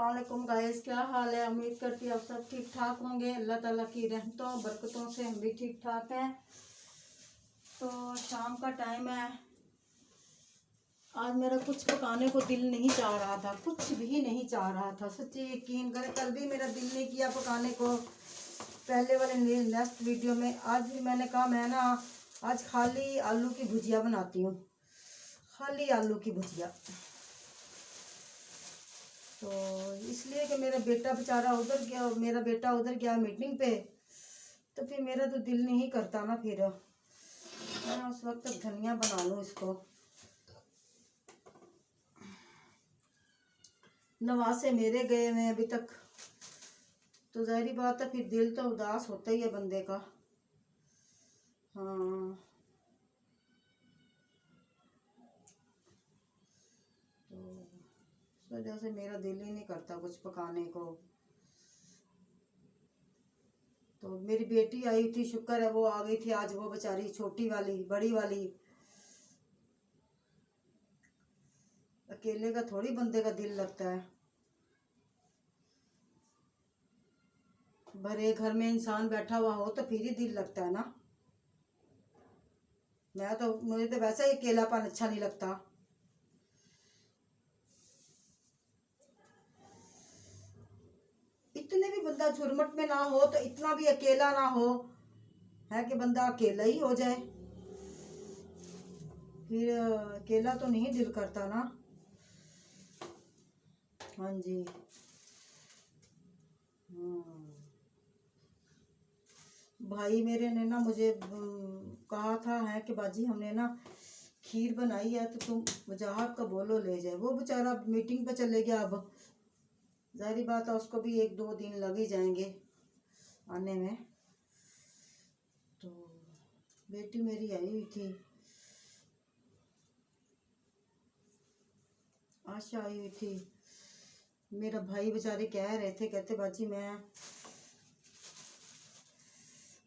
अस्सलाम वालेकुम गाइस, क्या हाल है। उम्मीद करती हूँ आप सब ठीक ठाक होंगे। अल्लाह ताला की रहमतों बरकतों से हम भी ठीक ठाक हैं। तो शाम का टाइम है। आज मेरा कुछ पकाने को दिल नहीं चाह रहा था, कुछ भी नहीं चाह रहा था। सच्ची यकीन करें, कल भी मेरा दिल नहीं किया पकाने को, पहले वाले नेक्स्ट वीडियो में। आज भी मैंने कहा मैं ना आज खाली आलू की भुजिया बनाती हूँ, खाली आलू की भुजिया। तो इसलिए कि मेरा बेटा बेचारा उधर गया, मेरा बेटा उधर गया मीटिंग पे, तो फिर मेरा तो दिल नहीं करता ना। फिर मैं उस वक्त धनिया बना लूँ इसको। नवासे मेरे गए हुए अभी तक, तो जाहिर बात है फिर दिल तो उदास होता ही है बंदे का। हाँ, तो इस वजह से मेरा दिल ही नहीं करता कुछ पकाने को। तो मेरी बेटी आई थी, शुक्र है वो आ गई थी आज। वो बेचारी छोटी वाली, बड़ी वाली, अकेले का थोड़ी बंदे का दिल लगता है। भरे घर में इंसान बैठा हुआ हो तो फिर ही दिल लगता है ना। मुझे तो वैसे ही अकेलापन अच्छा नहीं लगता। इतने भी बंदा झुरमुट में ना हो तो इतना भी अकेला ना हो, है कि बंदा अकेला ही हो जाए। फिर अकेला तो नहीं दिल करता ना। हाँ जी। भाई मेरे ने ना मुझे कहा था है कि बाजी हमने ना खीर बनाई है, तो तुम वजाहत का बोलो ले जाए। वो बेचारा मीटिंग पे चले गया। अब जाहिर बात है उसको भी 1-2 दिन लग ही जाएंगे आने में। तो बेटी मेरी आई हुई थी, आशा आई हुई थी। मेरा भाई बेचारे कह रहे थे, कहते बाजी मैं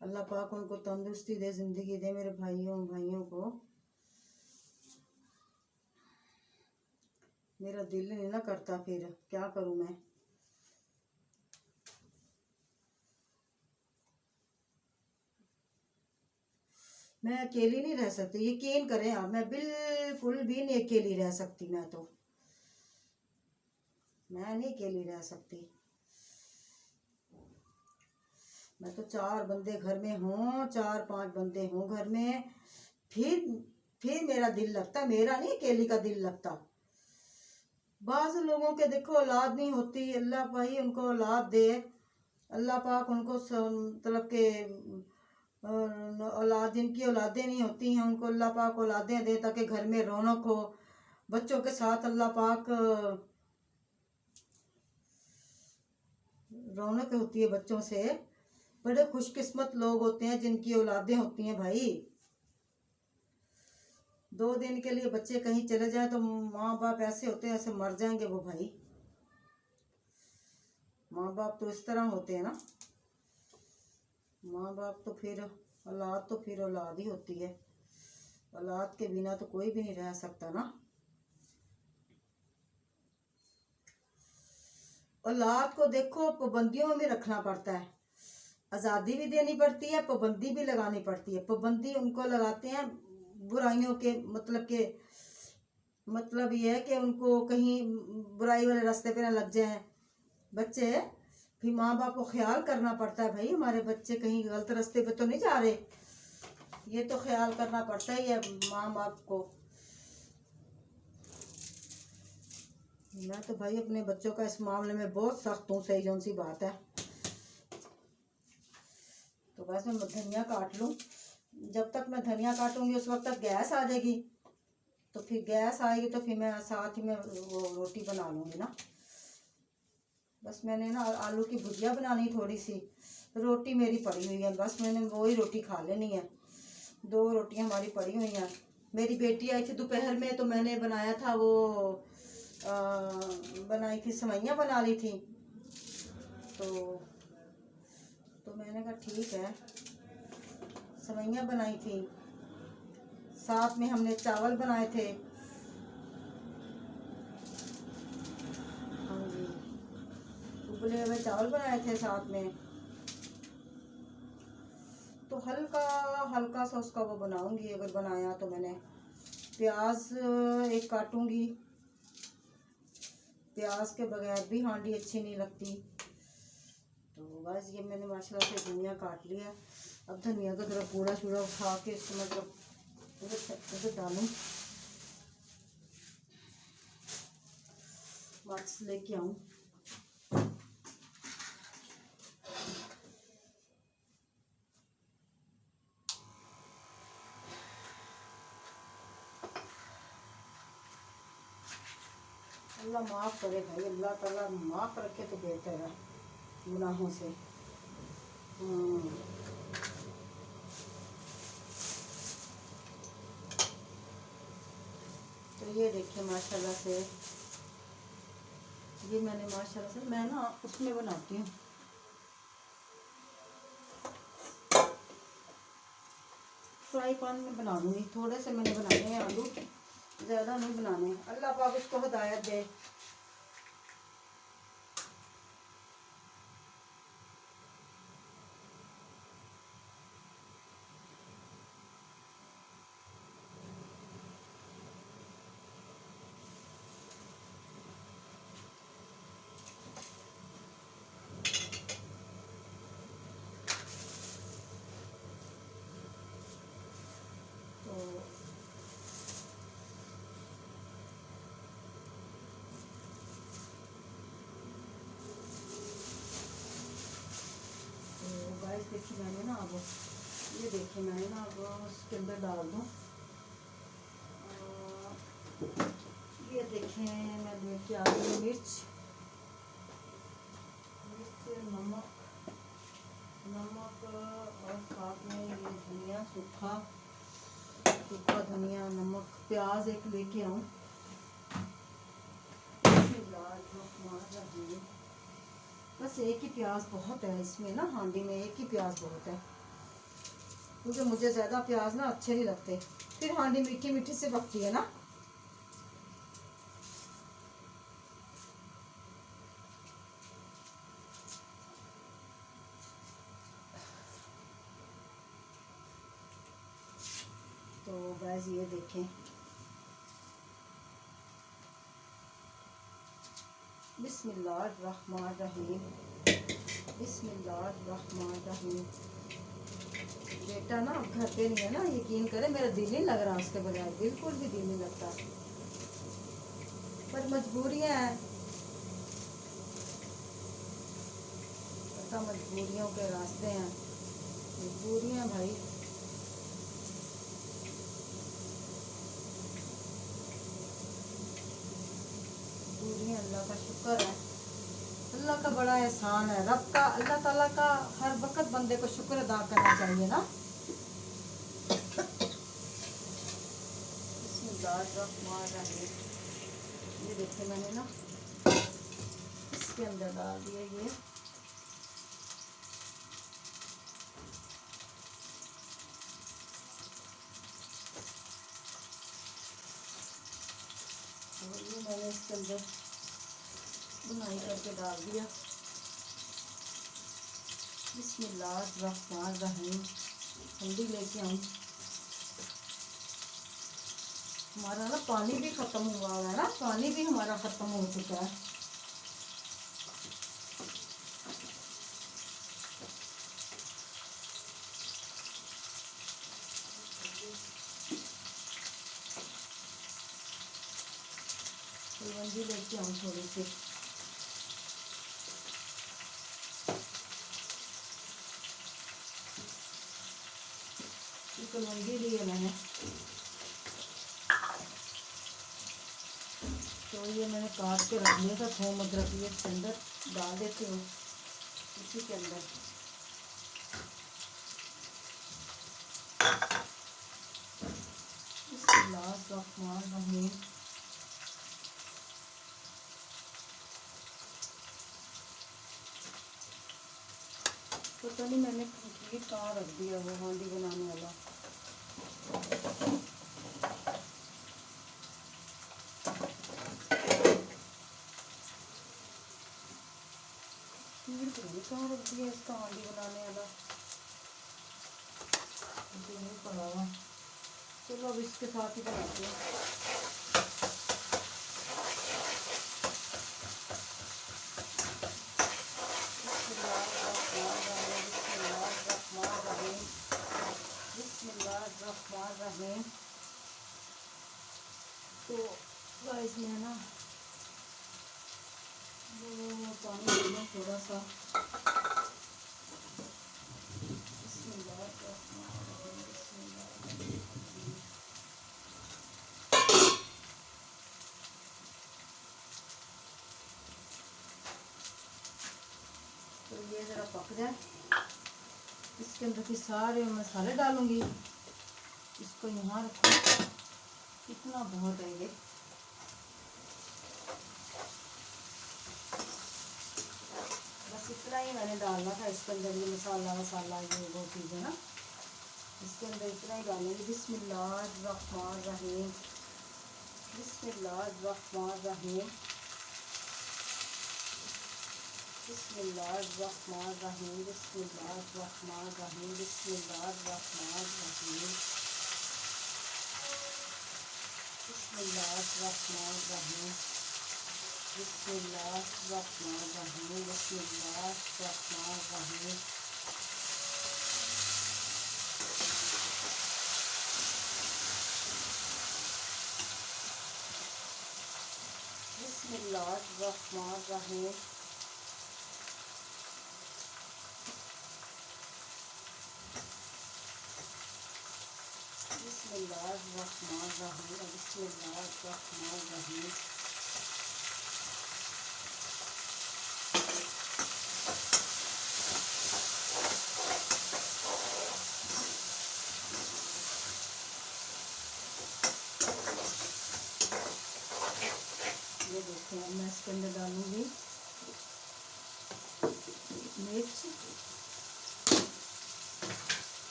अल्लाह पाक उनको तंदुरुस्ती दे, जिंदगी दे मेरे भाइयों को। मेरा दिल नहीं ना करता, फिर क्या करूं मैं। मैं अकेली नहीं रह सकती, यकीन करें आप, मैं बिल्कुल भी नहीं अकेली रह सकती। मैं नहीं अकेली रह सकती। मैं तो 4 बंदे घर में हों, 4-5 बंदे हों घर में, फिर मेरा दिल लगता, मेरा नहीं अकेली का दिल लगता। बाज़ लोगों के देखो औलाद नहीं होती, अल्लाह भाई उनको औलाद दे, अल्लाह पाक उनको मतलब के औलाद, जिनकी औलादें नहीं होती हैं उनको अल्लाह पाक औलादें दे, ताकि घर में रौनक हो। बच्चों के साथ अल्लाह पाक रौनक होती है बच्चों से। बड़े खुशकिस्मत लोग होते हैं जिनकी औलादें होती हैं भाई। 2 दिन के लिए बच्चे कहीं चले जाए तो माँ बाप ऐसे होते हैं, ऐसे मर जाएंगे वो भाई। माँ बाप तो इस तरह होते हैं ना। माँ बाप तो फिर औलाद तो फिर औलाद ही होती है। औलाद के बिना तो कोई भी नहीं रह सकता ना। औलाद को देखो पाबंदियों में भी रखना पड़ता है, आज़ादी भी देनी पड़ती है, पाबंदी भी लगानी पड़ती है। पाबंदी उनको लगाते हैं बुराइयों के, मतलब ये है कि उनको कहीं बुराई वाले रास्ते पे ना लग जाए बच्चे। फिर माँ बाप को ख्याल करना पड़ता है भाई, हमारे बच्चे कहीं गलत रास्ते पे तो नहीं जा रहे। ये तो ख्याल करना पड़ता ही है माँ बाप को। मैं तो भाई अपने बच्चों का इस मामले में बहुत सख्त हूँ, सही जौन सी बात है। तो बस मैं धनिया काट लूँ। जब तक मैं धनिया काटूंगी उस वक्त तक गैस आ जाएगी। तो फिर गैस आएगी तो फिर मैं साथ ही में वो रोटी बना लूँगी ना। बस मैंने ना आलू की भुजिया बनानी थोड़ी सी, रोटी मेरी पड़ी हुई है, बस मैंने वो ही रोटी खा लेनी है। 2 रोटियां हमारी पड़ी हुई हैं। मेरी बेटी आई थी दोपहर में, तो मैंने बनाया था वो बनाई थी, सेवइयाँ बना ली थी। तो मैंने कहा ठीक है, सेवइयाँ बनाई थी, साथ में हमने चावल बनाए थे। हाँ जी। उबले हुए चावल बनाए थे साथ में, तो हल्का हल्का सा उसका वो बनाऊंगी। अगर बनाया तो मैंने प्याज एक काटूंगी, प्याज के बगैर भी हांडी अच्छी नहीं लगती। तो बस ये मैंने माशाल्लाह से धनिया काट लिया। अब धनिया का जरा पूरा चूड़ा उठा के इसको मतलब उधर डालूं, वापस लेके आऊं। अल्लाह माफ़ करे भाई, अल्लाह ताला माफ़ रखे तो बेहतर है गुनाहों से। तो ये देखिए माशाल्लाह से, ये मैंने माशाल्लाह से मैं ना उसमें बनाती हूँ, फ्राई पैन में बना लूँगी। थोड़े से मैंने बनाने हैं आलू, ज़्यादा नहीं बनाने हैं। अल्लाह पाक उसको हिदायत दे। गाइस देखिए मैंने ना अब ये देखिए मैंने ना अब उसके अंदर डाल दूँ, ये देखें मैं लेके आ गई मिर्च, नमक और साथ में ये धनिया, सूखा धनिया, नमक, प्याज एक लेके आऊँ। बस एक ही प्याज बहुत है इसमें ना, हांडी में एक ही प्याज बहुत है, क्योंकि मुझे ज़्यादा प्याज ना अच्छे नहीं लगते, फिर हांडी मीठी मीठी से पकती है ना। तो गैस ये देखें, बिस्मिल्लाहिर्रहमानिर्रहीम, बिस्मिल्लाहिर्रहमानिर्रहीम। बेटा ना घर पे नहीं है ना, यकीन करें मेरा दिल नहीं लग रहा उसके बगैर, बिल्कुल भी दिल नहीं लगता, पर मजबूरियां हैं, पता मजबूरियों के रास्ते हैं, मजबूरियां भाई। मजबूरियां, अल्लाह का शुक्र है, अल्लाह का बड़ा एहसान है, रब का, अल्लाह ताला का हर वक्त बंदे को शुक्र अदा करना चाहिए ना। ये देखिए मैंने ना इसके अंदर डाल दिया ये, और ये मैंने इसके अंदर बुनाई करके डाल दिया। बिस्मिल्लाहिर्रहमानिर्रहीम। हल्दी लेके आऊँ, हमारा ना पानी भी ख़त्म हुआ है ना, पानी भी हमारा ख़त्म हो चुका है। कलवंजी लेके आऊँ थोड़ी सी, कलवंजी ली है मैंने, तो ये मैंने काट के रख लिया था। थोम अदरक ये इसके अंदर डाल देती हूँ, इसी के अंदर। बिस्मिल्लाहिर्रहमानिर्रहीम। पता नहीं मैंने कंप्लीट कहाँ रख दिया वो हांडी बनाने वाला। कहाँ रख दिया इसका हांडी बनाने वाला, जो नहीं पड़ा हुआ। चलो अब इसके साथ ही बनाते हैं। बिस्मिल्लाहिर्रहमानिर्रहीम। तो गाइस मैं ना वो पानी लेना थोड़ा सा। तो ये ज़रा पक जाए, इसके अंदर के सारे मसाले डालूंगी। इसको यहाँ रखो, इतना बहुत है ये। बस इतना ही मैंने डालना था इसके अंदर, ये मसाला वसाला ये वो चीज़ें ना, इसके अंदर इतना ही डालेंगे। बिस्मिल्लाहिर्रहमानिर्रहीम, बिस्मिल्लाहिर्रहमानिर्रहीम, बिस्मिल्लाहिर्रहमानिर्रहीम, बिस्मिल्लाहिर्रहमानिर्रहीम, बिस्मिल्लाहिर्रहमानिर्रहीम, बिस्मिल्लाहिर्रहमानिर्रहीम, बिस्मिल्लाहिर्रहमानिर्रहीम, बिस्मिल्लाहिर्रहमानिर्रहीम। बिस्मिल्लाहिर्रहमानिर्रहीम। बिस्मिल्लाहिर्रहमानिर्रहीम, बिस्मिल्लाहिर्रहमानिर्रहीम। ये देखिए अब मैं इसके अंदर डालूंगी मिर्च,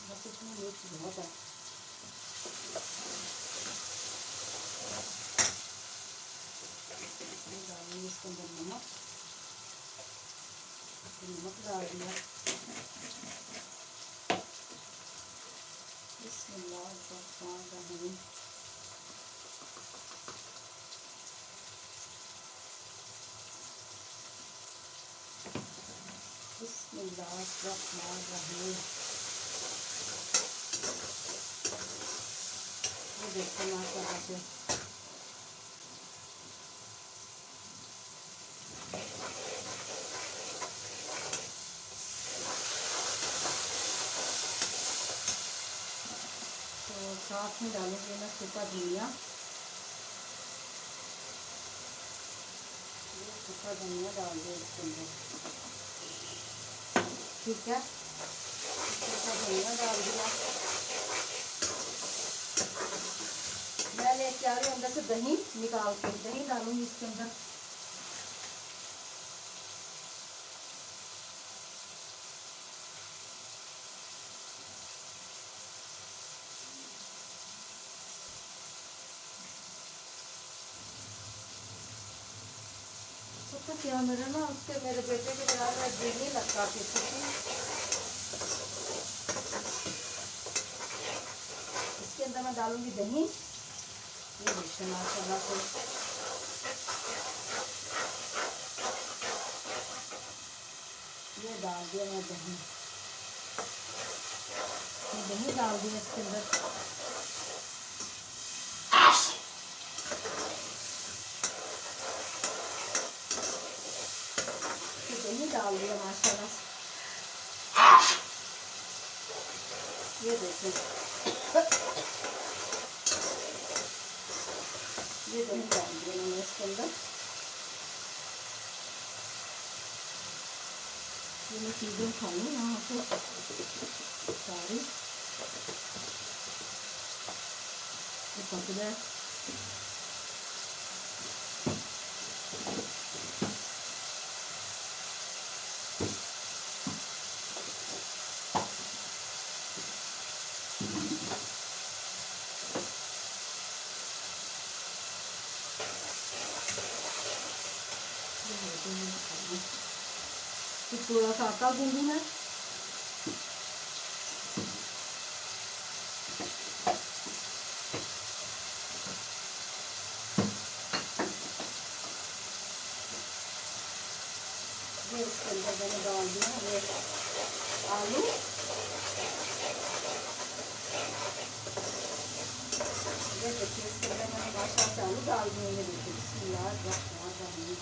बस इसमें मिर्च बहुत है। डालूंगी इसके अंदर नमक, नमक डाल दिया। बिस्मिल्लाहिर्रहमानिर्रहीम, बिस्मिल्लाहिर्रहमानिर्रहीम। ये देखो माशाल्लाह से तो साथ में डालूंगी मैं सूखा धनिया। ये सूखा धनिया डाल दो इसके अंदर, ठीक है। सूखा धनिया डाल दिया। मैं लेके आ रही हूँ अंदर से दही निकाल के, दही डालूंगी इसके अंदर। तो क्या मेरा ना उसके मेरे बेटे के बिना मेरा दिल नहीं लगता थी, इसके अंदर मैं डालूंगी दही। ये देखिए माशाल्लाह से ये डाल दिया मैं दही, दही डाल दिया इसके अंदर। दही डाल दिया माशाल्लाह से। ये देखिए ये दही डाल दिया मैंने इसके अंदर। ये मैं चीज़ें खाई यहाँ से सारी, ये पक जाए। थोड़ा सा आटा गूंदू मैं। ये इसके अंदर मैंने डाल दिया ये आलू। ये देखिए इसके अंदर मैंने माशाल्लाह से आलू डाल दिए। ये देखिए बिस्मिल्लाहिर्रहमानिर्रहीम।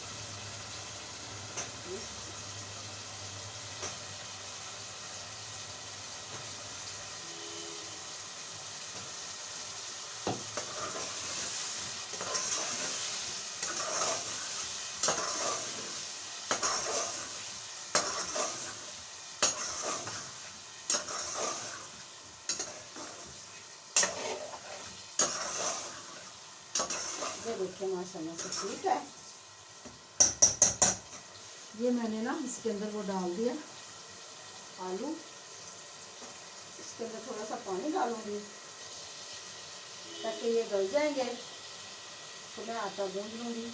ये देखिए माशाल्लाह से ठीक है। ये मैंने ना इसके अंदर वो डाल दिया आलू। इसके अंदर थोड़ा सा पानी डालूंगी ताकि ये गल जाएंगे, तो मैं आटा गूंद लूँगी।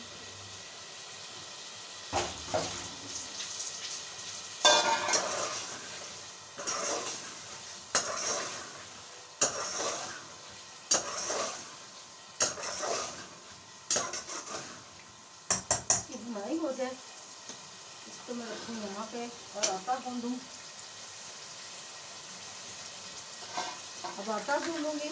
भुनाई हो जाए इसको मैं रखूँ यहाँ पे और आटा गूंदूँ। अब आटा गूंदूंगी।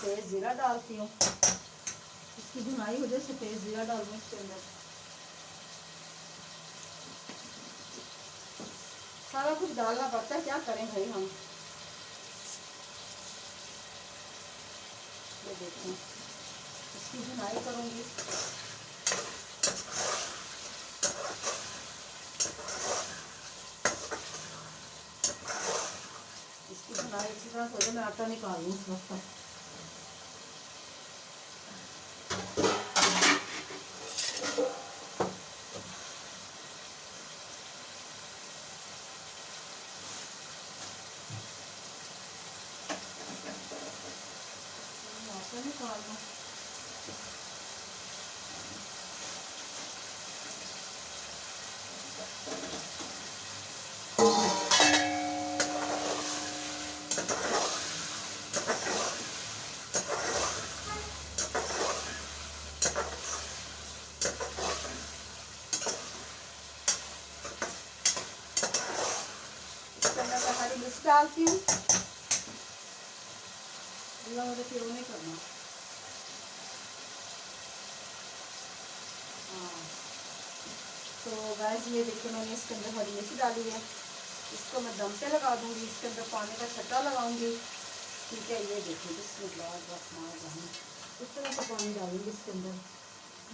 सफ़ेद ज़ीरा डालती हूँ, इसकी भुनाई हो जाए। सफ़ेद ज़ीरा डालूँ इसके अंदर। सारा कुछ डालना पड़ता है, क्या करें भाई हम। ये देखें इसकी भुनाई करूँगी। इसकी भुनाई अच्छी तरह से हो जाए, मैं आटा निकाल लूँ उस वक्त तक। निकाल दूँ। इसके अंदर मैं हरी मिर्च डालती हूँ। मुझे फिर नहीं करना। हाँ, तो गैस ये देखिए मैंने इसके अंदर हरी मिर्च डाली है। इसको मैं दम पे लगा दूंगी। इसके अंदर पानी का छट्टा लगाऊंगी। ठीक है, ये देखिए बिस्मिल्लाहिर्रहमानिर्रहीम। इस तरह से पानी डालूंगी इसके अंदर।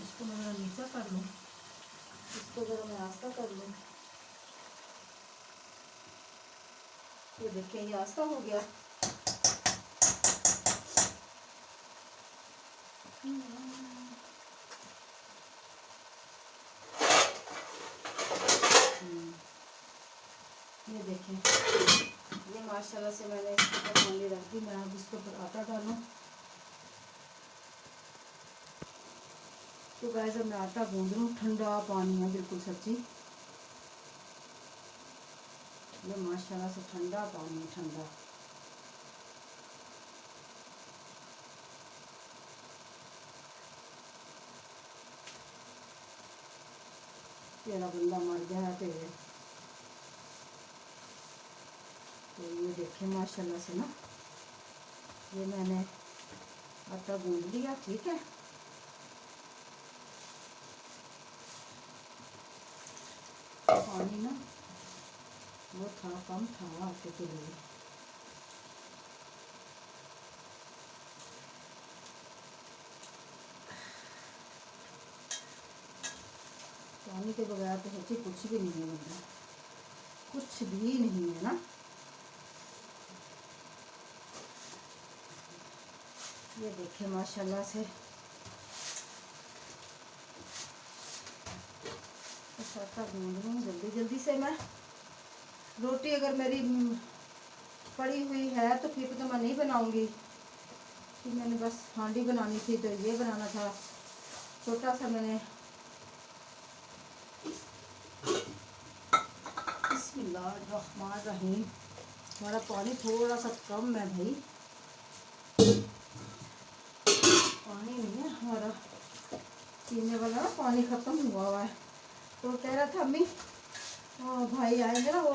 इसको मैं नीचा कर लूँ, इसको ज़रा मैं आस्ता कर लूँ। ये देखिए ये आस्ता हो गया। ये देखें ये माशाल्लाह से मैंने इसके ऊपर पानी रख दी। मैं अब इसके ऊपर आटा डालूँ। तो गाइस अब मैं आटा गूंद लूँ। ठंडा पानी है बिल्कुल सच्ची। ये माशाल्लाह से ठंडा पानी है, ठंडा। तेरा बंदा मर गया तेरे। तो ये देखें माशाल्लाह से ना ये मैंने आटा गूंद लिया। ठीक है, पानी ना वो था कम था आटे के लिए। पानी के बगैर तो सच्ची कुछ भी नहीं है, मतलब कुछ भी नहीं है ना। ये देखिए माशाल्लाह से आटा गूंद लूँ जल्दी जल्दी से। मैं रोटी अगर मेरी पड़ी हुई है तो फिर तो मैं नहीं बनाऊंगी, फिर मैंने बस हांडी बनानी थी तो ये बनाना था छोटा सा। मैंने बिस्मिल्लाहिर्रहमानिर्रहीम। हमारा पानी थोड़ा सा कम है भाई, पानी नहीं है हमारा पीने वाला ना, पानी ख़त्म हुआ है। तो कह रहा था अम्मी भाई आएंगे ना, वो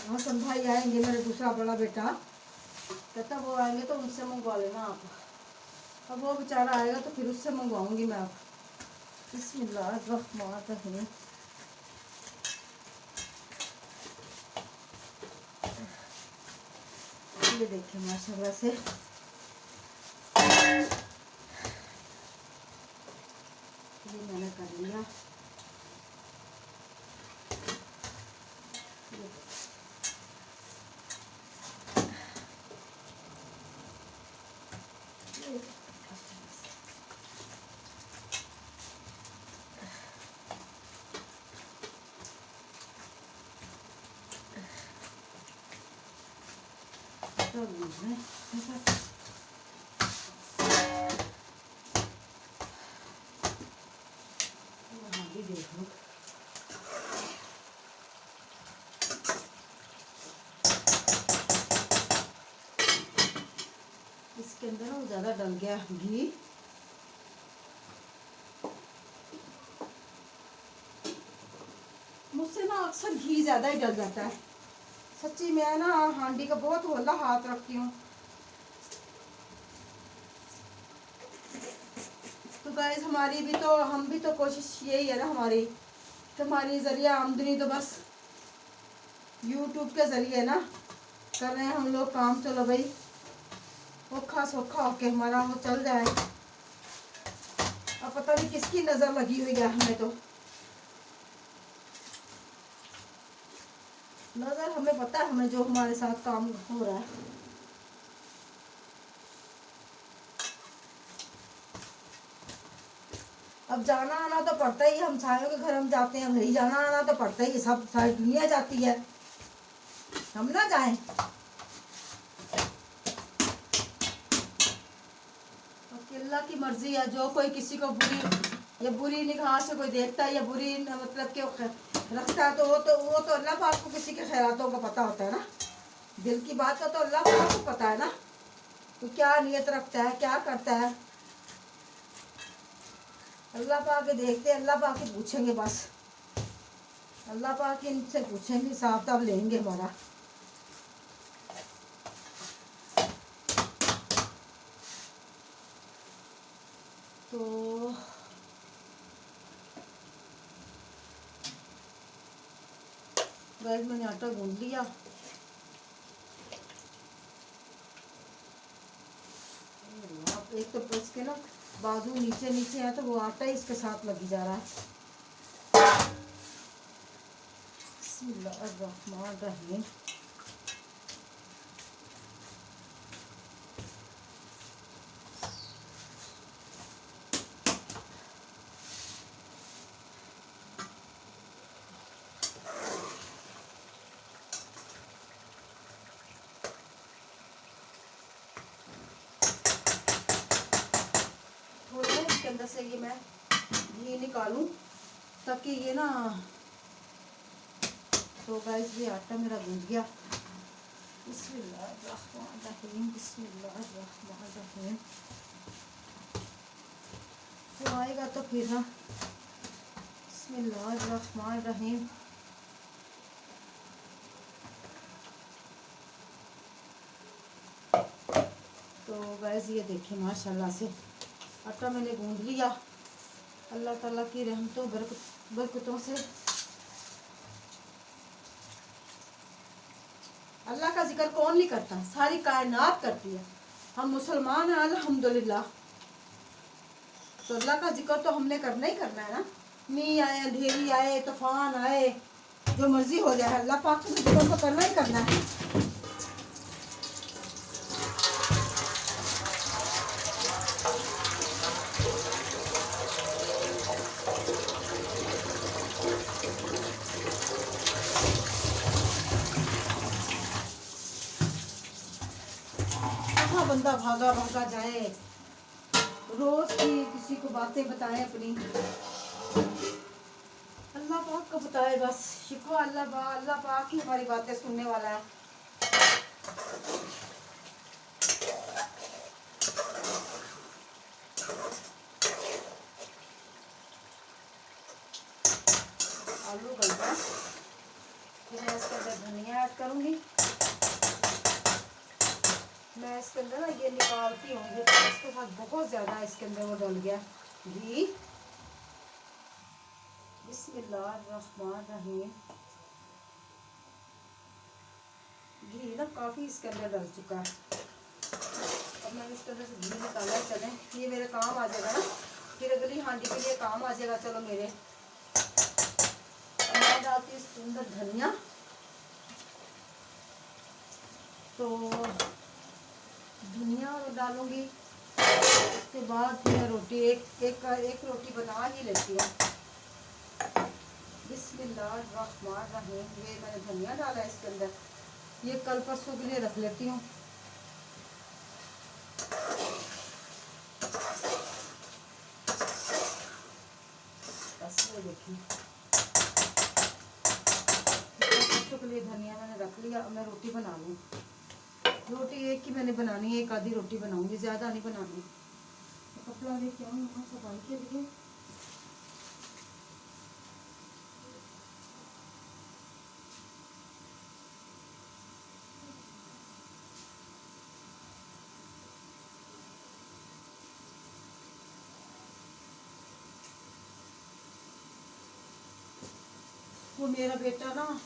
हसन भाई आएंगे, मेरा दूसरा बड़ा बेटा कहता वो आएंगे तो उनसे मंगवा लेना आप। अब वो बेचारा आएगा तो फिर उससे मंगवाऊंगी मैं आप। बिस्मिल्लाहिर्रहमानिर्रहीम। ये देखिए माशाल्लाह से ये मैंने कर लिया। तो भी देख लो इसके अंदर ना ज़्यादा डल गया घी। मुझसे ना अक्सर घी ज़्यादा ही डल जाता है सच्ची। मैं ना हांडी का बहुत होला हाथ रखती हूँ। तो गाइस हमारी भी तो, हम भी तो कोशिश यही है ना हमारी, तो हमारी ज़रिया आमदनी तो बस यूट्यूब के ज़रिए ना कर रहे हैं हम लोग काम। चलो भाई औखा सौखा होके हमारा वो चल जाए। अब पता नहीं किसकी नज़र लगी हुई है हमें, तो नज़र हमें पता है, हमें जो हमारे साथ काम हो रहा है। अब जाना आना तो पड़ता ही, हम सायों के घर हम जाते हैं, वही जाना आना तो पड़ता ही, सब सारी दुनिया जाती है, हम ना जाएं। अल्लाह की मर्जी है, जो कोई किसी को बुरी निगाह से कोई देखता है या बुरी मतलब कि रखता है, तो वो तो अल्लाह पाक को किसी के खैरातों का पता होता है ना। दिल की बात का तो अल्लाह पाक को पता है ना, तो क्या नियत रखता है, क्या करता है, अल्लाह पाक देखते हैं, अल्लाह पाक पूछेंगे बस। अल्लाह पाक इनसे पूछेंगे, हिसाब किताब लेंगे हमारा। तो गाइस मैंने आटा गूंद लिया। एक तो इसके ना बाजू नीचे नीचे है, तो वो आटा ही इसके साथ लगी जा रहा है। बिस्मिल्लाहिर्रहमानिर्रहीम। इसके अंदर से ये मैं घी निकालूं ताकि ये ना, तो गाइस ये आटा मेरा गूंद गया। बिस्मिल्लाहिर्रहमानिर्रहीम, बिस्मिल्लाहिर्रहमानिर्रहीम। तो आएगा तो फिर ना, बिस्मिल्लाहिर्रहमानिर्रहीम। तो गाइस ये देखिए माशाल्लाह से आटा मैंने गूंद लिया। अल्लाह ताला की रहमतों बरकतों से अल्लाह का जिक्र कौन नहीं करता, सारी कायनात करती है। हम मुसलमान हैं अल्हम्दुलिल्लाह, तो अल्लाह का जिक्र तो हमने करना ही करना है ना। मी आए, अंधेरी आए, तूफान आए, जो मर्जी हो जाए, अल्लाह पाक को जीवन को करना ही करना है। कहाँ बंदा भागा भागा जाए, रोज की किसी को बातें बताए अपनी, अल्लाह पाक को बताए बस। शिकवा अल्लाह पाक ही हमारी बातें सुनने वाला है। आलू गल गया, फिर मैं इसके अंदर धनिया ऐड करूँगी। मैं इसके अंदर ना ये निकालती हूँ, ये इसके साथ बहुत ज़्यादा इसके अंदर वो डल गया घी। बिस्मिल्लाहिर्रहमानिर्रहीम। घी ना काफ़ी इसके अंदर डल चुका है। अब मैंने इसके अंदर से घी निकाला। चले, ये मेरे काम आ जाएगा ना, फिर अगली हांडी के लिए काम आ जाएगा। चलो मेरे, मैं डालती हूँ इसके अंदर धनिया। तो धनिया डालूंगी, उसके बाद मैं रोटी एक रोटी बना ही लेती हूँ। बिस्मिल्लाहिर्रहमानिर्रहीम। ये मैंने धनिया डाला है इसके अंदर, ये कल परसों के लिए रख लेती हूँ। बस ये देखिए, परसों के लिए धनिया मैंने रख लिया। अब मैं रोटी बना लूँ। रोटी एक ही मैंने बनानी है, एक आधी रोटी बनाऊंगी, ज़्यादा नहीं बनानी। तो कपड़ा लेके आऊँ सफाई के लिए। वो मेरा बेटा ना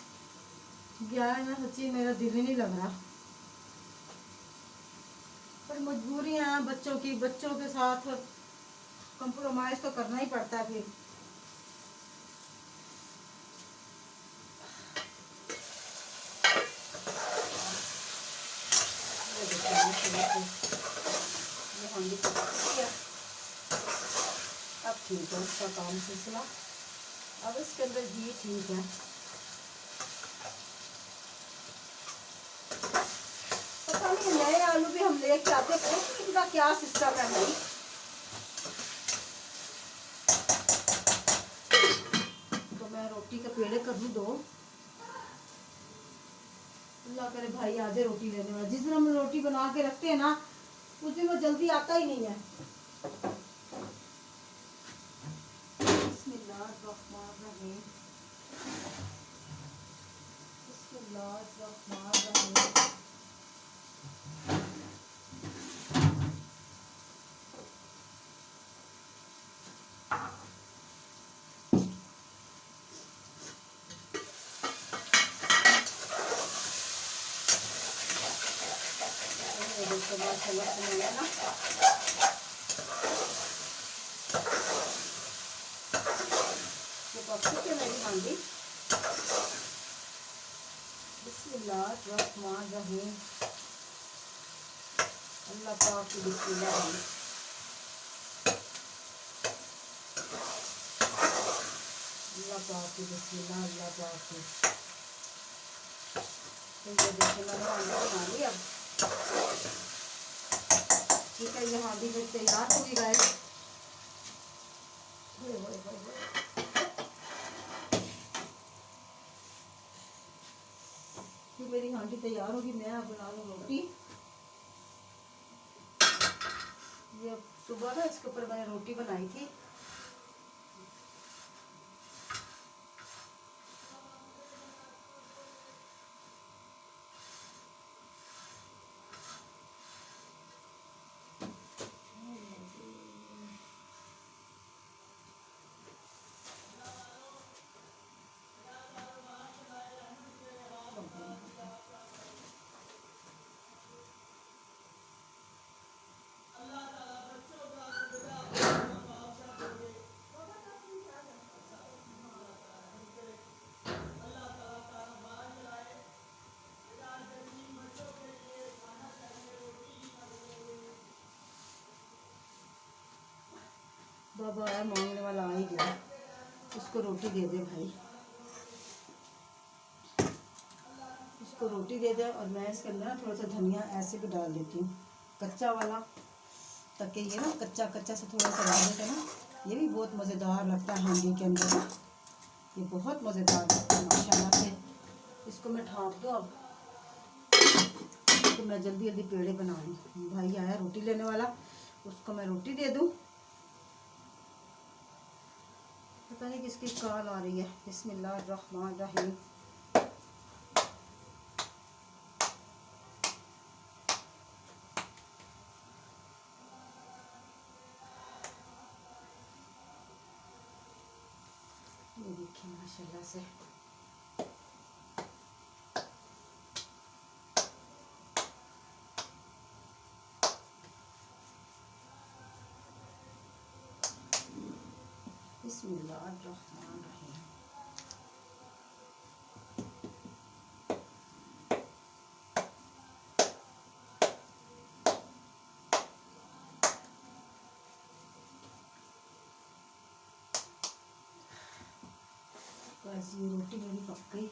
गया है ना, सच्ची मेरा दिल ही नहीं लग रहा, पर मजबूरियां हैं बच्चों की, बच्चों के साथ कंप्रोमाइज तो करना ही पड़ता है। फिर अब ठीक है उसका काम सिलसिला। अब इसके अंदर घी ठीक है। पता नहीं नए आलू भी हम लेके आते हैं, इनका क्या सिस्टम है भाई। तो मैं रोटी का पेड़े कर दूँ दो, अल्लाह करे भाई आ जाए रोटी लेने वाला। जिस दिन हम रोटी बना के रखते हैं ना, उस दिन वो जल्दी आता ही नहीं है। बिस्मिल्लाहिर्रहमानिर्रहीम। बिस्मिल्लाहिर्रहमानिर्रहीम। देखो माशाल्लाह से मैंने ना ये पक्की के मेरी हांडी। बिस्मिल्लाहिर्रहमानिर्रहीम। अल्लाह पाक की बिस्मिल्लाह। अल्लाह पाक की बिस्मिल्लाह। अल्लाह पाक की। तो ये देखो मैंने हांडी बना ली। अब ठीक है, ये हांडी फिर तैयार होगी गाइस। फिर मेरी हांडी तैयार होगी, मैं अब बना लूँ रोटी। ये सुबह ना इसके ऊपर मैंने रोटी बनाई थी। बाबा आया, मांगने वाला आ ही गया, उसको रोटी दे दे भाई, उसको रोटी दे दे। और मैं इसके अंदर ना थोड़ा सा धनिया ऐसे भी डाल देती हूँ, कच्चा वाला, ताकि ये ना कच्चा कच्चा से थोड़ा सा डाल देते ना, ये भी बहुत मज़ेदार लगता है हांडी के अंदर ना, ये बहुत मज़ेदार लगता है माशाल्लाह से। इसको मैं ढाँप दूँ अब, तो मैं जल्दी जल्दी पेड़े बना लूँ। भाई आया रोटी लेने वाला, उसको मैं रोटी दे दूँ। पता नहीं किसकी कॉल आ रही है। बिस्मिल्लाहिर्रहमानिर्रहीम। ये देखिए माशाल्लाह से, बिस्मिल्लाहिर्रहमानिर्रहीम। बस ये रोटी मेरी पक गई।